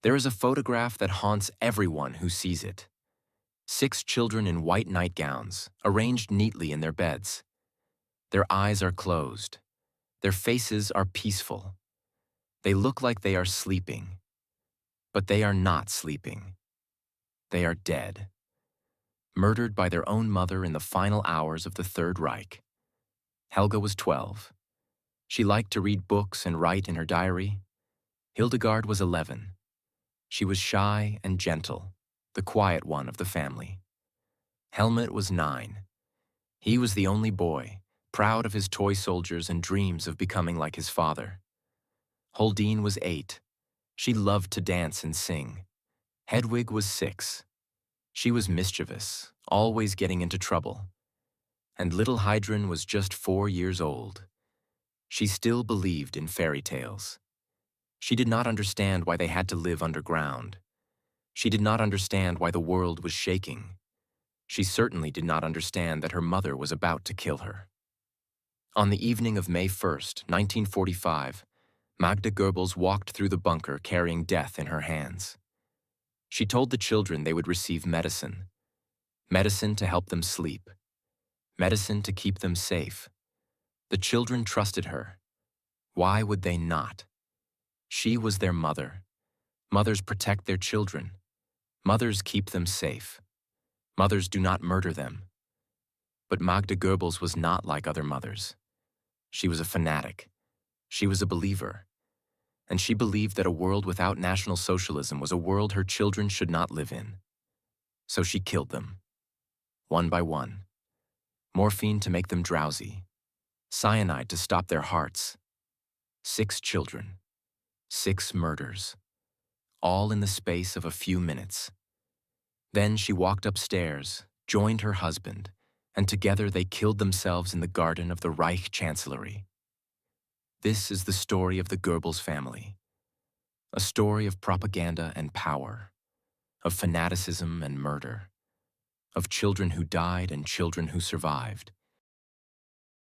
There is a photograph that haunts everyone who sees it. 6 children in white nightgowns, arranged neatly in their beds. Their eyes are closed. Their faces are peaceful. They look like they are sleeping. But they are not sleeping. They are dead. Murdered by their own mother in the final hours of the Third Reich. Helga was 12. She liked to read books and write in her diary. Hildegard was 11. She was shy and gentle, the quiet one of the family. Helmut was 9. He was the only boy, proud of his toy soldiers and dreams of becoming like his father. Holdine was 8. She loved to dance and sing. Hedwig was 6. She was mischievous, always getting into trouble. And little Heidrun was just 4 years old. She still believed in fairy tales. She did not understand why they had to live underground. She did not understand why the world was shaking. She certainly did not understand that her mother was about to kill her. On the evening of May 1st, 1945, Magda Goebbels walked through the bunker carrying death in her hands. She told the children they would receive medicine. Medicine to help them sleep. Medicine to keep them safe. The children trusted her. Why would they not? She was their mother. Mothers protect their children. Mothers keep them safe. Mothers do not murder them. But Magda Goebbels was not like other mothers. She was a fanatic. She was a believer. And she believed that a world without National Socialism was a world her children should not live in. So she killed them. One by one. Morphine to make them drowsy. Cyanide to stop their hearts. 6 children. 6 murders. All in the space of a few minutes. Then she walked upstairs, joined her husband, and together they killed themselves in the garden of the Reich Chancellery. This is the story of the Goebbels family. A story of propaganda and power, of fanaticism and murder, of children who died and children who survived,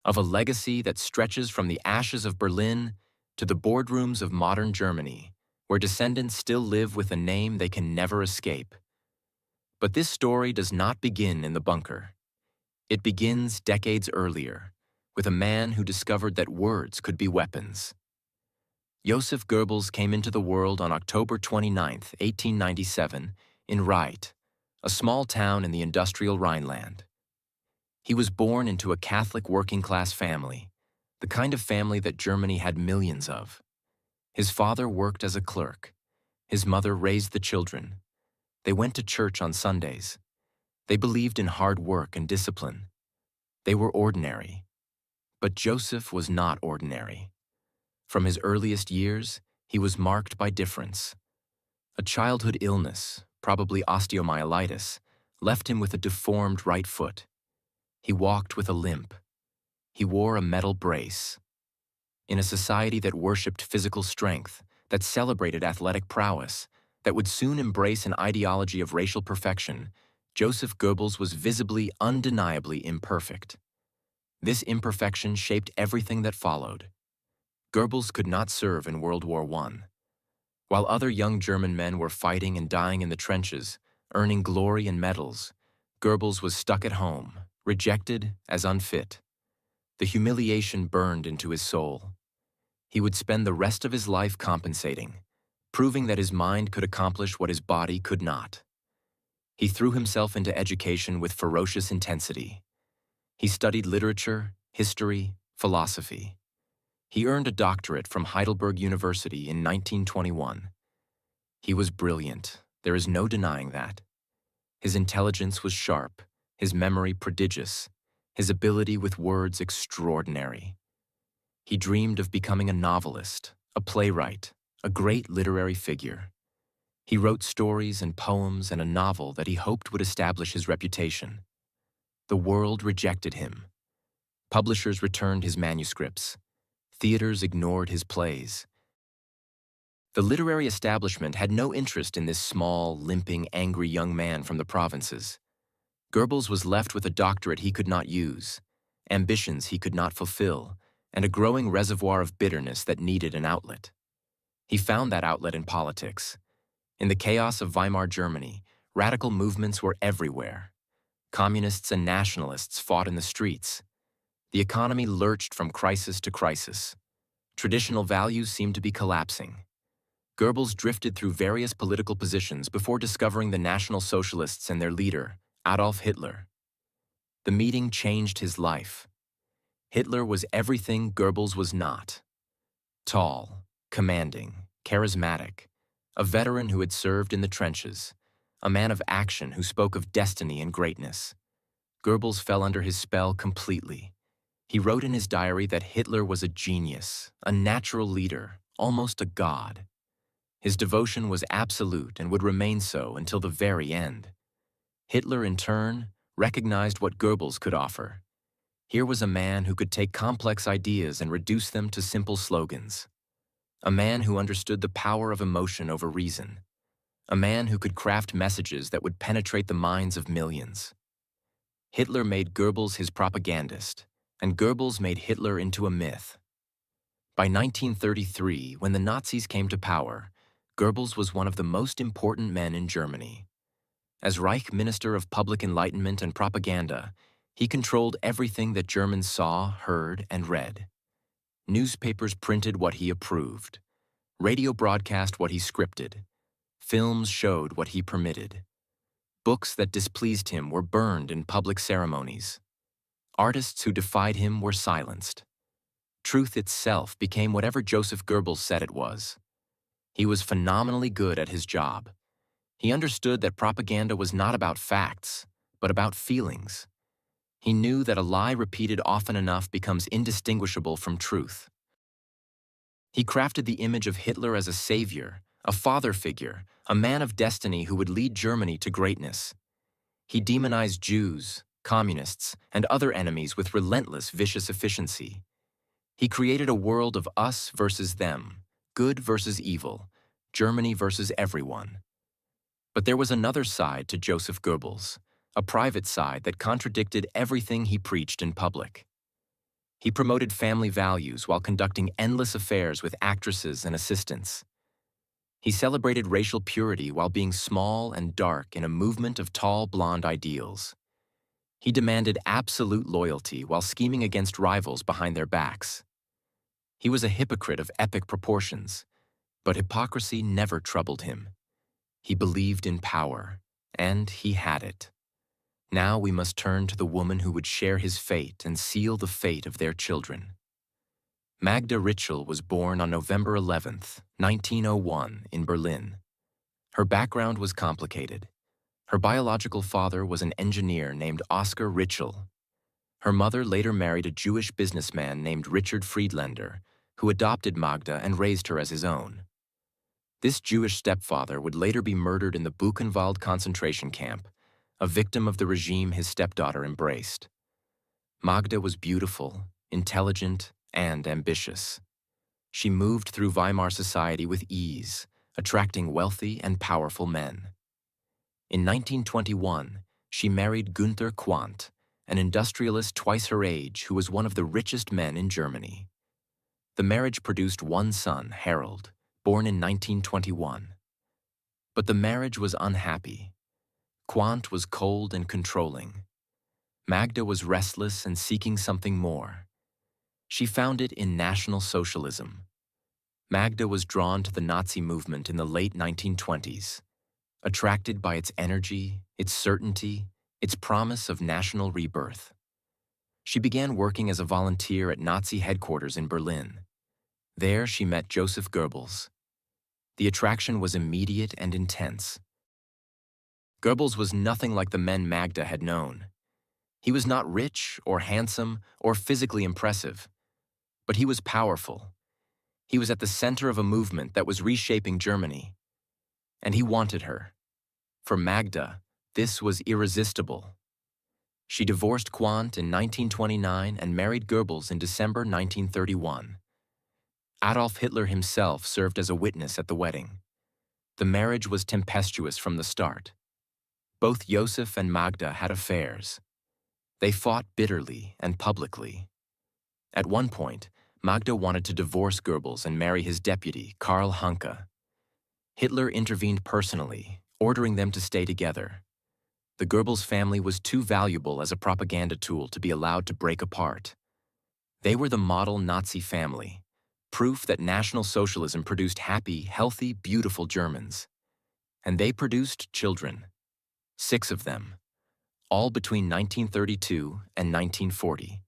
of a legacy that stretches from the ashes of Berlin to the boardrooms of modern Germany, where descendants still live with a name they can never escape. But this story does not begin in the bunker. It begins decades earlier, with a man who discovered that words could be weapons. Joseph Goebbels came into the world on October 29, 1897, in Reich, a small town in the industrial Rhineland. He was born into a Catholic working-class family, the kind of family that Germany had millions of. His father worked as a clerk. His mother raised the children. They went to church on Sundays. They believed in hard work and discipline. They were ordinary. But Joseph was not ordinary. From his earliest years, he was marked by difference. A childhood illness, probably osteomyelitis, left him with a deformed right foot. He walked with a limp. He wore a metal brace. In a society that worshipped physical strength, that celebrated athletic prowess, that would soon embrace an ideology of racial perfection, Joseph Goebbels was visibly, undeniably imperfect. This imperfection shaped everything that followed. Goebbels could not serve in World War I. While other young German men were fighting and dying in the trenches, earning glory and medals, Goebbels was stuck at home, rejected as unfit. The humiliation burned into his soul. He would spend the rest of his life compensating, proving that his mind could accomplish what his body could not. He threw himself into education with ferocious intensity. He studied literature, history, philosophy. He earned a doctorate from Heidelberg University in 1921. He was brilliant, there is no denying that. His intelligence was sharp, his memory prodigious, his ability with words extraordinary. He dreamed of becoming a novelist, a playwright, a great literary figure. He wrote stories and poems and a novel that he hoped would establish his reputation. The world rejected him. Publishers returned his manuscripts. Theaters ignored his plays. The literary establishment had no interest in this small, limping, angry young man from the provinces. Goebbels was left with a doctorate he could not use, ambitions he could not fulfill, and a growing reservoir of bitterness that needed an outlet. He found that outlet in politics. In the chaos of Weimar Germany, radical movements were everywhere. Communists and nationalists fought in the streets. The economy lurched from crisis to crisis. Traditional values seemed to be collapsing. Goebbels drifted through various political positions before discovering the National Socialists and their leader, Adolf Hitler. The meeting changed his life. Hitler was everything Goebbels was not. Tall, commanding, charismatic, a veteran who had served in the trenches, a man of action who spoke of destiny and greatness. Goebbels fell under his spell completely. He wrote in his diary that Hitler was a genius, a natural leader, almost a god. His devotion was absolute and would remain so until the very end. Hitler, in turn, recognized what Goebbels could offer. Here was a man who could take complex ideas and reduce them to simple slogans. A man who understood the power of emotion over reason. A man who could craft messages that would penetrate the minds of millions. Hitler made Goebbels his propagandist, and Goebbels made Hitler into a myth. By 1933, when the Nazis came to power, Goebbels was one of the most important men in Germany. As Reich Minister of Public Enlightenment and Propaganda, he controlled everything that Germans saw, heard, and read. Newspapers printed what he approved. Radio broadcast what he scripted. Films showed what he permitted. Books that displeased him were burned in public ceremonies. Artists who defied him were silenced. Truth itself became whatever Joseph Goebbels said it was. He was phenomenally good at his job. He understood that propaganda was not about facts, but about feelings. He knew that a lie repeated often enough becomes indistinguishable from truth. He crafted the image of Hitler as a savior, a father figure, a man of destiny who would lead Germany to greatness. He demonized Jews, communists, and other enemies with relentless, vicious efficiency. He created a world of us versus them, good versus evil, Germany versus everyone. But there was another side to Joseph Goebbels, a private side that contradicted everything he preached in public. He promoted family values while conducting endless affairs with actresses and assistants. He celebrated racial purity while being small and dark in a movement of tall, blonde ideals. He demanded absolute loyalty while scheming against rivals behind their backs. He was a hypocrite of epic proportions, but hypocrisy never troubled him. He believed in power, and he had it. Now we must turn to the woman who would share his fate and seal the fate of their children. Magda Ritschl was born on November 11, 1901, in Berlin. Her background was complicated. Her biological father was an engineer named Oskar Ritschl. Her mother later married a Jewish businessman named Richard Friedlander, who adopted Magda and raised her as his own. This Jewish stepfather would later be murdered in the Buchenwald concentration camp, a victim of the regime his stepdaughter embraced. Magda was beautiful, intelligent, and ambitious. She moved through Weimar society with ease, attracting wealthy and powerful men. In 1921, she married Günther Quandt, an industrialist twice her age who was one of the richest men in Germany. The marriage produced one son, Harald, born in 1921. But the marriage was unhappy. Quandt was cold and controlling. Magda was restless and seeking something more. She found it in National Socialism. Magda was drawn to the Nazi movement in the late 1920s, attracted by its energy, its certainty, its promise of national rebirth. She began working as a volunteer at Nazi headquarters in Berlin. There she met Joseph Goebbels. The attraction was immediate and intense. Goebbels was nothing like the men Magda had known. He was not rich or handsome or physically impressive, but he was powerful. He was at the center of a movement that was reshaping Germany. And he wanted her. For Magda, this was irresistible. She divorced Quandt in 1929 and married Goebbels in December 1931. Adolf Hitler himself served as a witness at the wedding. The marriage was tempestuous from the start. Both Joseph and Magda had affairs. They fought bitterly and publicly. At one point, Magda wanted to divorce Goebbels and marry his deputy, Karl Hanke. Hitler intervened personally, ordering them to stay together. The Goebbels family was too valuable as a propaganda tool to be allowed to break apart. They were the model Nazi family, proof that National Socialism produced happy, healthy, beautiful Germans. And they produced children, 6 of them, all between 1932 and 1940.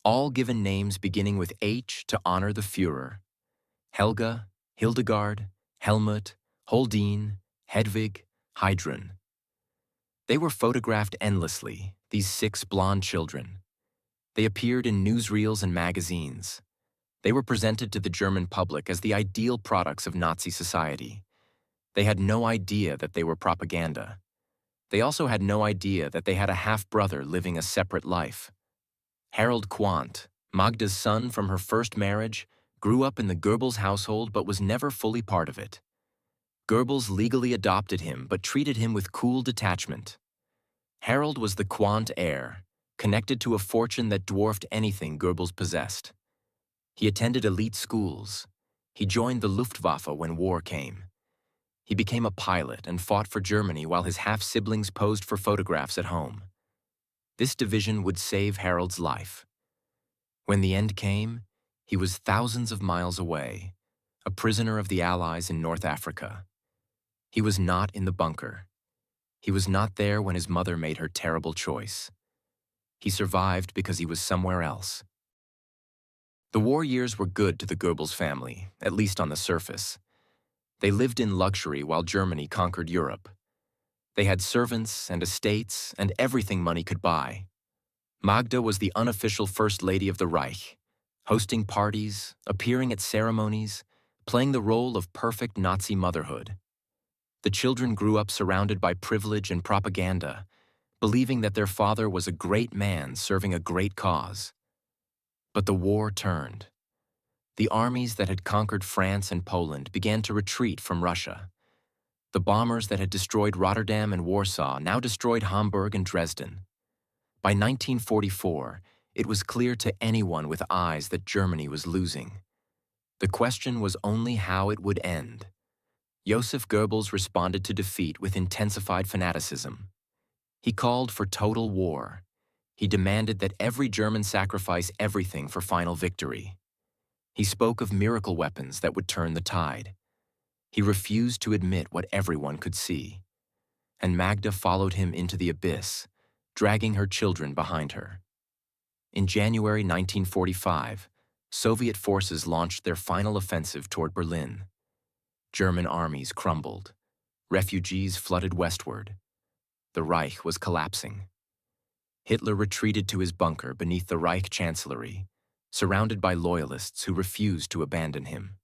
All given names beginning with H to honor the Führer: Helga, Hildegard, Helmut, Holdine, Hedwig, Heidrun. They were photographed endlessly, these 6 blonde children. They appeared in newsreels and magazines. They were presented to the German public as the ideal products of Nazi society. They had no idea that they were propaganda. They also had no idea that they had a half-brother living a separate life. Harald Quandt, Magda's son from her first marriage, grew up in the Goebbels household but was never fully part of it. Goebbels legally adopted him but treated him with cool detachment. Harald was the Quandt heir, connected to a fortune that dwarfed anything Goebbels possessed. He attended elite schools. He joined the Luftwaffe when war came. He became a pilot and fought for Germany while his half-siblings posed for photographs at home. This division would save Harald's life. When the end came, he was thousands of miles away, a prisoner of the Allies in North Africa. He was not in the bunker. He was not there when his mother made her terrible choice. He survived because he was somewhere else. The war years were good to the Goebbels family, at least on the surface. They lived in luxury while Germany conquered Europe. They had servants and estates and everything money could buy. Magda was the unofficial First Lady of the Reich, hosting parties, appearing at ceremonies, playing the role of perfect Nazi motherhood. The children grew up surrounded by privilege and propaganda, believing that their father was a great man serving a great cause. But the war turned. The armies that had conquered France and Poland began to retreat from Russia. The bombers that had destroyed Rotterdam and Warsaw now destroyed Hamburg and Dresden. By 1944, it was clear to anyone with eyes that Germany was losing. The question was only how it would end. Joseph Goebbels responded to defeat with intensified fanaticism. He called for total war. He demanded that every German sacrifice everything for final victory. He spoke of miracle weapons that would turn the tide. He refused to admit what everyone could see. And Magda followed him into the abyss, dragging her children behind her. In January 1945, Soviet forces launched their final offensive toward Berlin. German armies crumbled. Refugees flooded westward. The Reich was collapsing. Hitler retreated to his bunker beneath the Reich Chancellery, surrounded by loyalists who refused to abandon him.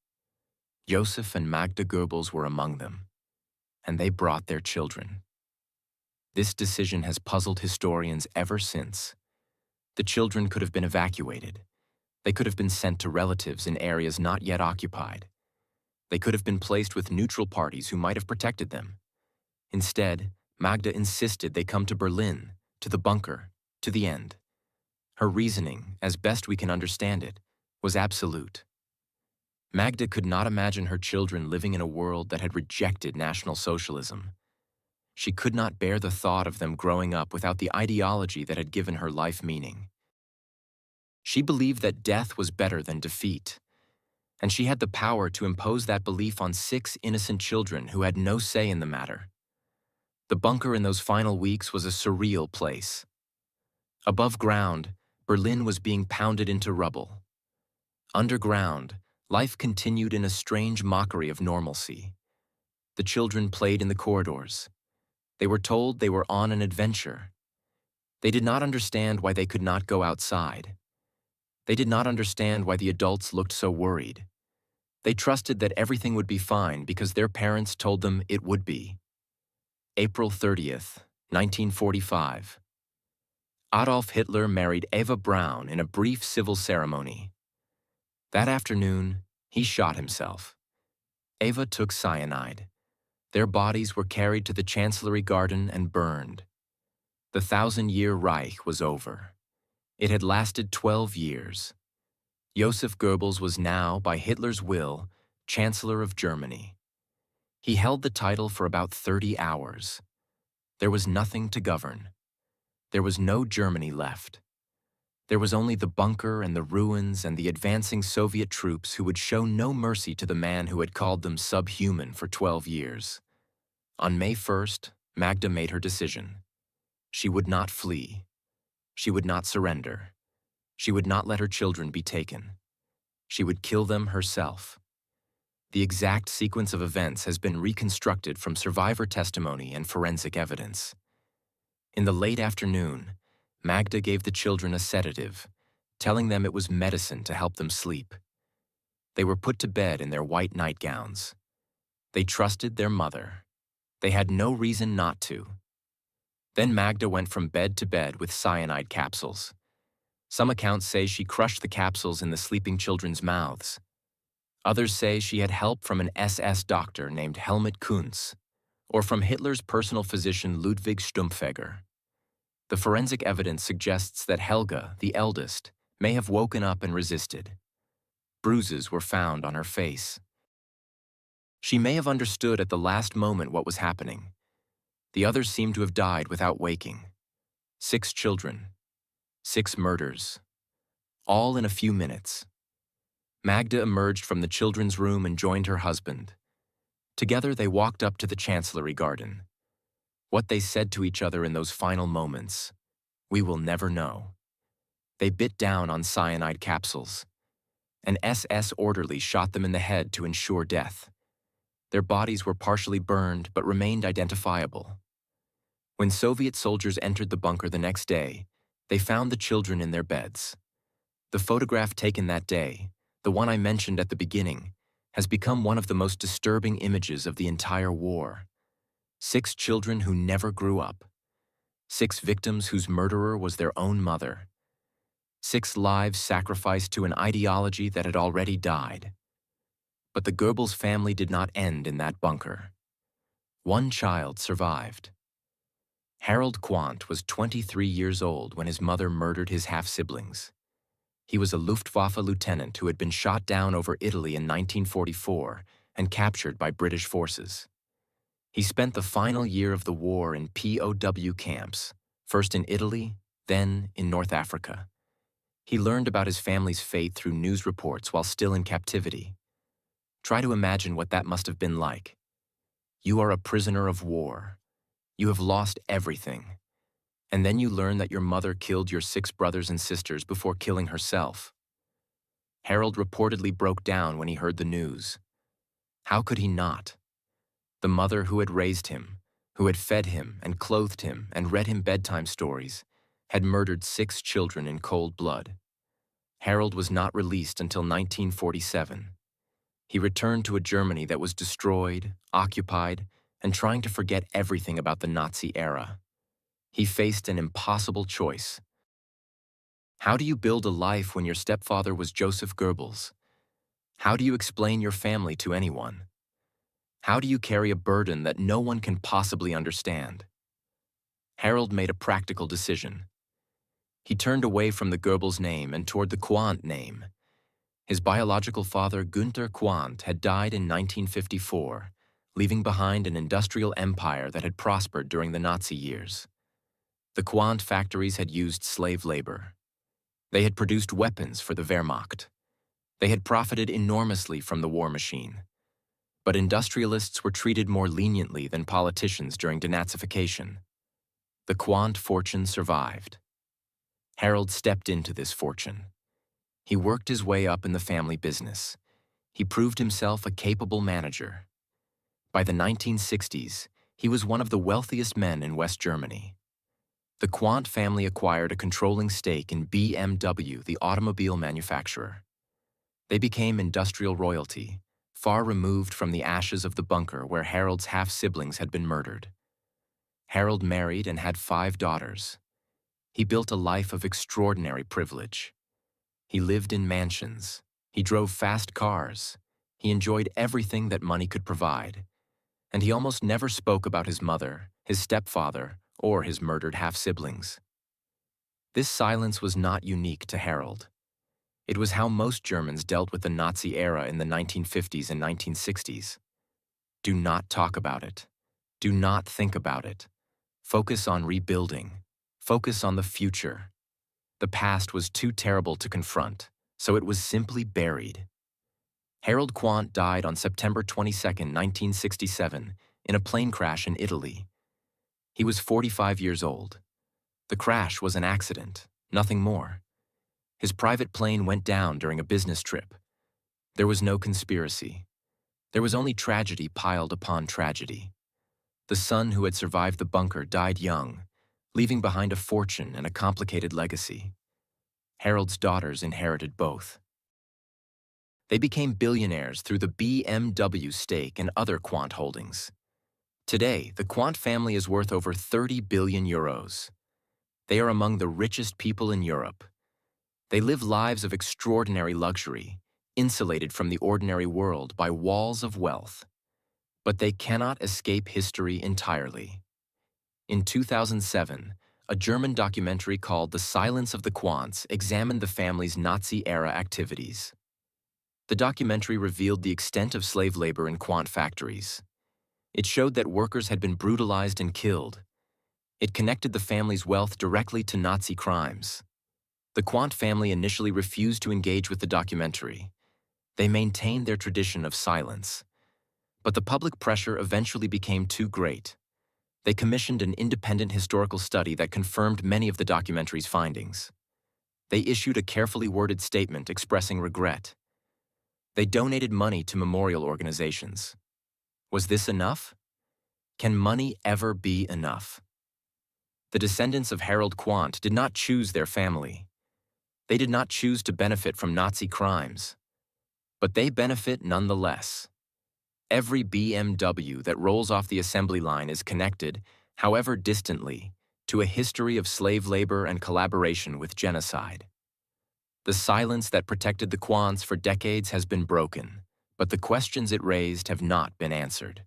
Joseph and Magda Goebbels were among them, and they brought their children. This decision has puzzled historians ever since. The children could have been evacuated. They could have been sent to relatives in areas not yet occupied. They could have been placed with neutral parties who might have protected them. Instead, Magda insisted they come to Berlin, to the bunker, to the end. Her reasoning, as best we can understand it, was absolute. Magda could not imagine her children living in a world that had rejected National Socialism. She could not bear the thought of them growing up without the ideology that had given her life meaning. She believed that death was better than defeat, and she had the power to impose that belief on 6 innocent children who had no say in the matter. The bunker in those final weeks was a surreal place. Above ground, Berlin was being pounded into rubble. Underground, life continued in a strange mockery of normalcy. The children played in the corridors. They were told they were on an adventure. They did not understand why they could not go outside. They did not understand why the adults looked so worried. They trusted that everything would be fine because their parents told them it would be. April 30th, 1945. Adolf Hitler married Eva Braun in a brief civil ceremony. That afternoon, he shot himself. Eva took cyanide. Their bodies were carried to the Chancellery Garden and burned. The 1,000-year Reich was over. It had lasted 12 years. Joseph Goebbels was now, by Hitler's will, Chancellor of Germany. He held the title for about 30 hours. There was nothing to govern. There was no Germany left. There was only the bunker and the ruins and the advancing Soviet troops who would show no mercy to the man who had called them subhuman for 12 years. On May 1st, Magda made her decision. She would not flee. She would not surrender. She would not let her children be taken. She would kill them herself. The exact sequence of events has been reconstructed from survivor testimony and forensic evidence. In the late afternoon, Magda gave the children a sedative, telling them it was medicine to help them sleep. They were put to bed in their white nightgowns. They trusted their mother. They had no reason not to. Then Magda went from bed to bed with cyanide capsules. Some accounts say she crushed the capsules in the sleeping children's mouths. Others say she had help from an SS doctor named Helmut Quandt, or from Hitler's personal physician Ludwig Stumpfegger. The forensic evidence suggests that Helga, the eldest, may have woken up and resisted. Bruises were found on her face. She may have understood at the last moment what was happening. The others seem to have died without waking. 6 children. 6 murders. All in a few minutes. Magda emerged from the children's room and joined her husband. Together they walked up to the Chancellery Garden. What they said to each other in those final moments, we will never know. They bit down on cyanide capsules. An SS orderly shot them in the head to ensure death. Their bodies were partially burned but remained identifiable. When Soviet soldiers entered the bunker the next day, they found the children in their beds. The photograph taken that day, the one I mentioned at the beginning, has become one of the most disturbing images of the entire war. 6 children who never grew up. 6 victims whose murderer was their own mother. 6 lives sacrificed to an ideology that had already died. But the Goebbels family did not end in that bunker. One child survived. Harald Quandt was 23 years old when his mother murdered his half-siblings. He was a Luftwaffe lieutenant who had been shot down over Italy in 1944 and captured by British forces. He spent the final year of the war in POW camps, first in Italy, then in North Africa. He learned about his family's fate through news reports while still in captivity. Try to imagine what that must have been like. You are a prisoner of war. You have lost everything. And then you learn that your mother killed your 6 brothers and sisters before killing herself. Harald reportedly broke down when he heard the news. How could he not? The mother who had raised him, who had fed him and clothed him and read him bedtime stories, had murdered 6 children in cold blood. Harald was not released until 1947. He returned to a Germany that was destroyed, occupied, and trying to forget everything about the Nazi era. He faced an impossible choice. How do you build a life when your stepfather was Joseph Goebbels? How do you explain your family to anyone? How do you carry a burden that no one can possibly understand? Harald made a practical decision. He turned away from the Goebbels name and toward the Quandt name. His biological father, Günther Quandt, had died in 1954, leaving behind an industrial empire that had prospered during the Nazi years. The Quandt factories had used slave labor. They had produced weapons for the Wehrmacht. They had profited enormously from the war machine. But industrialists were treated more leniently than politicians during denazification. The Quandt fortune survived. Harald stepped into this fortune. He worked his way up in the family business. He proved himself a capable manager. By the 1960s, he was one of the wealthiest men in West Germany. The Quandt family acquired a controlling stake in BMW, the automobile manufacturer. They became industrial royalty, far removed from the ashes of the bunker where Harald's half-siblings had been murdered. Harald married and had 5 daughters. He built a life of extraordinary privilege. He lived in mansions. He drove fast cars. He enjoyed everything that money could provide. And he almost never spoke about his mother, his stepfather, or his murdered half-siblings. This silence was not unique to Harald. It was how most Germans dealt with the Nazi era in the 1950s and 1960s. Do not talk about it. Do not think about it. Focus on rebuilding. Focus on the future. The past was too terrible to confront, so it was simply buried. Harald Quandt died on September 22, 1967, in a plane crash in Italy. He was 45 years old. The crash was an accident, nothing more. His private plane went down during a business trip. There was no conspiracy. There was only tragedy piled upon tragedy. The son who had survived the bunker died young, leaving behind a fortune and a complicated legacy. Harald's daughters inherited both. They became billionaires through the BMW stake and other Quandt holdings. Today, the Quandt family is worth over 30 billion euros. They are among the richest people in Europe. They live lives of extraordinary luxury, insulated from the ordinary world by walls of wealth. But they cannot escape history entirely. In 2007, a German documentary called The Silence of the Quandts examined the family's Nazi-era activities. The documentary revealed the extent of slave labor in Quandt factories. It showed that workers had been brutalized and killed. It connected the family's wealth directly to Nazi crimes. The Quandt family initially refused to engage with the documentary. They maintained their tradition of silence. But the public pressure eventually became too great. They commissioned an independent historical study that confirmed many of the documentary's findings. They issued a carefully worded statement expressing regret. They donated money to memorial organizations. Was this enough? Can money ever be enough? The descendants of Harald Quandt did not choose their family. They did not choose to benefit from Nazi crimes. But they benefit nonetheless. Every BMW that rolls off the assembly line is connected, however distantly, to a history of slave labor and collaboration with genocide. The silence that protected the Quandts for decades has been broken, but the questions it raised have not been answered.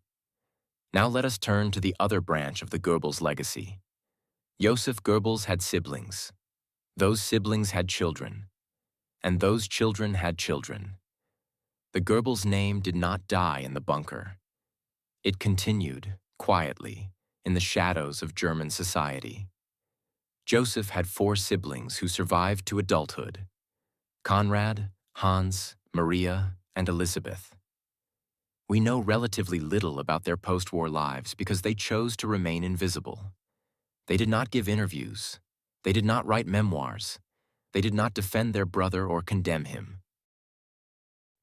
Now let us turn to the other branch of the Goebbels legacy. Joseph Goebbels had siblings. Those siblings had children. And those children had children. The Goebbels name did not die in the bunker. It continued, quietly, in the shadows of German society. Joseph had 4 siblings who survived to adulthood: Konrad, Hans, Maria, and Elizabeth. We know relatively little about their post-war lives because they chose to remain invisible. They did not give interviews. They did not write memoirs. They did not defend their brother or condemn him.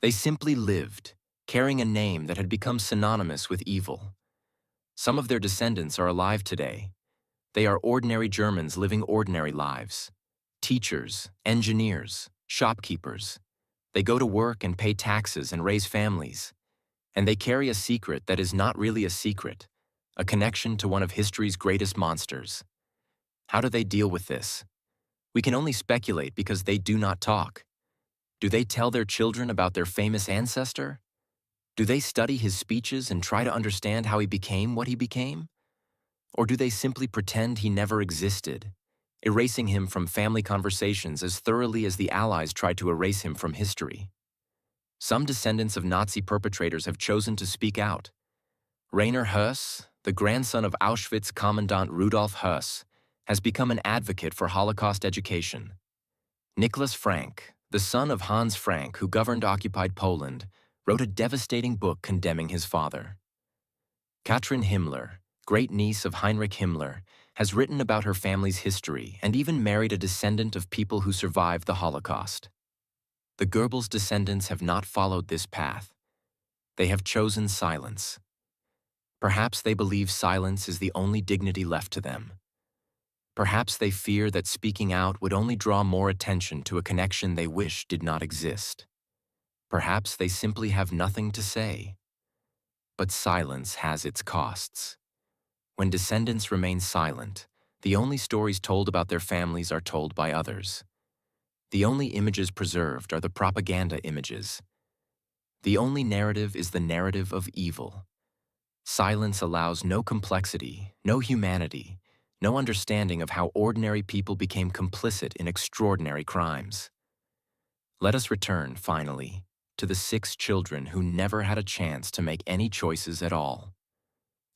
They simply lived, carrying a name that had become synonymous with evil. Some of their descendants are alive today. They are ordinary Germans living ordinary lives. Teachers, engineers, shopkeepers. They go to work and pay taxes and raise families. And they carry a secret that is not really a secret, a connection to one of history's greatest monsters. How do they deal with this? We can only speculate because they do not talk. Do they tell their children about their famous ancestor? Do they study his speeches and try to understand how he became what he became? Or do they simply pretend he never existed, erasing him from family conversations as thoroughly as the Allies tried to erase him from history? Some descendants of Nazi perpetrators have chosen to speak out. Rainer Höss, the grandson of Auschwitz Commandant Rudolf Höss, has become an advocate for Holocaust education. Nicholas Frank, the son of Hans Frank, who governed occupied Poland, wrote a devastating book condemning his father. Katrin Himmler, great-niece of Heinrich Himmler, has written about her family's history and even married a descendant of people who survived the Holocaust. The Goebbels descendants have not followed this path. They have chosen silence. Perhaps they believe silence is the only dignity left to them. Perhaps they fear that speaking out would only draw more attention to a connection they wish did not exist. Perhaps they simply have nothing to say. But silence has its costs. When descendants remain silent, the only stories told about their families are told by others. The only images preserved are the propaganda images. The only narrative is the narrative of evil. Silence allows no complexity, no humanity, no understanding of how ordinary people became complicit in extraordinary crimes. Let us return, finally, to the 6 children who never had a chance to make any choices at all.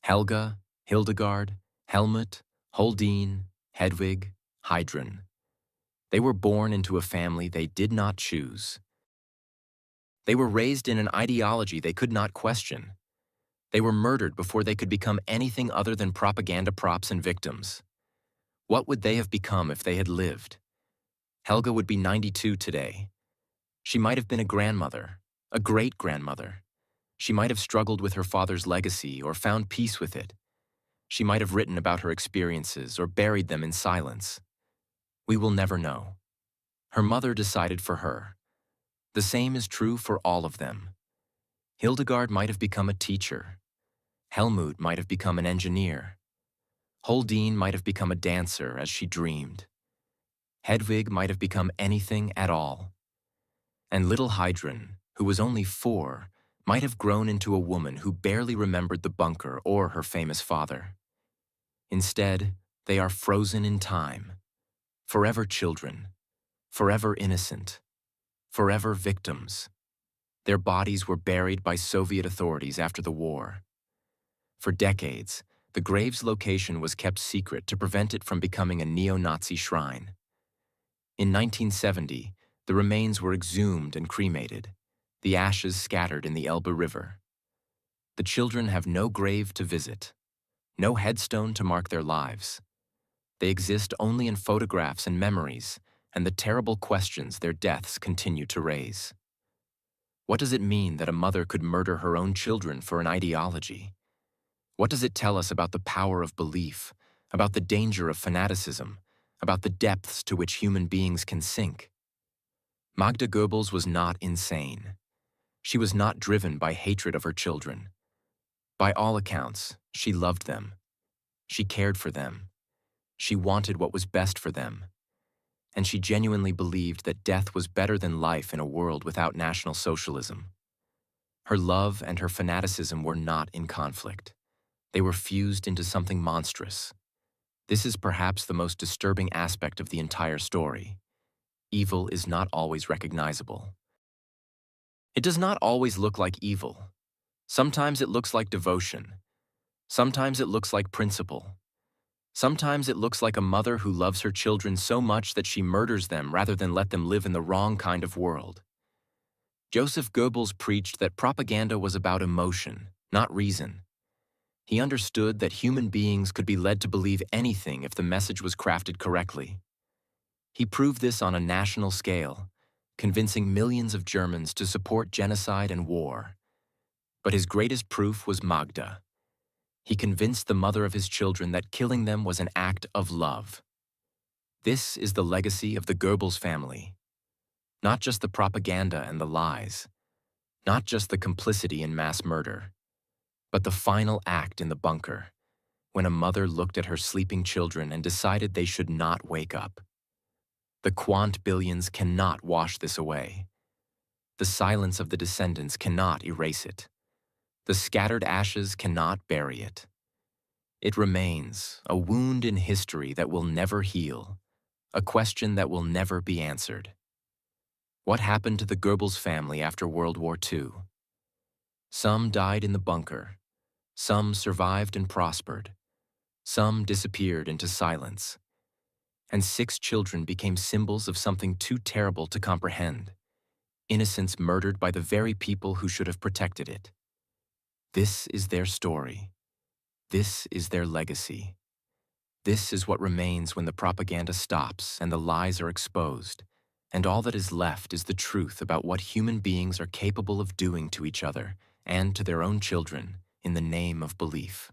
Helga, Hildegard, Helmut, Holdine, Hedwig, Heidrun. They were born into a family they did not choose. They were raised in an ideology they could not question. They were murdered before they could become anything other than propaganda props and victims. What would they have become if they had lived? Helga would be 92 today. She might have been a grandmother, a great-grandmother. She might have struggled with her father's legacy or found peace with it. She might have written about her experiences or buried them in silence. We will never know. Her mother decided for her. The same is true for all of them. Hildegard might have become a teacher. Helmut might have become an engineer. Holdine might have become a dancer as she dreamed. Hedwig might have become anything at all. And little Heidrun, who was only 4, might have grown into a woman who barely remembered the bunker or her famous father. Instead, they are frozen in time. Forever children. Forever innocent. Forever victims. Their bodies were buried by Soviet authorities after the war. For decades, the grave's location was kept secret to prevent it from becoming a neo-Nazi shrine. In 1970, the remains were exhumed and cremated, the ashes scattered in the Elbe River. The children have no grave to visit, no headstone to mark their lives. They exist only in photographs and memories, and the terrible questions their deaths continue to raise. What does it mean that a mother could murder her own children for an ideology? What does it tell us about the power of belief, about the danger of fanaticism, about the depths to which human beings can sink? Magda Goebbels was not insane. She was not driven by hatred of her children. By all accounts, she loved them. She cared for them. She wanted what was best for them. And she genuinely believed that death was better than life in a world without National Socialism. Her love and her fanaticism were not in conflict. They were fused into something monstrous. This is perhaps the most disturbing aspect of the entire story. Evil is not always recognizable. It does not always look like evil. Sometimes it looks like devotion. Sometimes it looks like principle. Sometimes it looks like a mother who loves her children so much that she murders them rather than let them live in the wrong kind of world. Joseph Goebbels preached that propaganda was about emotion, not reason. He understood that human beings could be led to believe anything if the message was crafted correctly. He proved this on a national scale, convincing millions of Germans to support genocide and war. But his greatest proof was Magda. He convinced the mother of his children that killing them was an act of love. This is the legacy of the Goebbels family. Not just the propaganda and the lies, not just the complicity in mass murder, but the final act in the bunker, when a mother looked at her sleeping children and decided they should not wake up. The Quandt billions cannot wash this away. The silence of the descendants cannot erase it. The scattered ashes cannot bury it. It remains, a wound in history that will never heal, a question that will never be answered. What happened to the Goebbels family after World War II? Some died in the bunker. Some survived and prospered. Some disappeared into silence. And 6 children became symbols of something too terrible to comprehend. Innocence murdered by the very people who should have protected it. This is their story. This is their legacy. This is what remains when the propaganda stops and the lies are exposed, and all that is left is the truth about what human beings are capable of doing to each other and to their own children in the name of belief.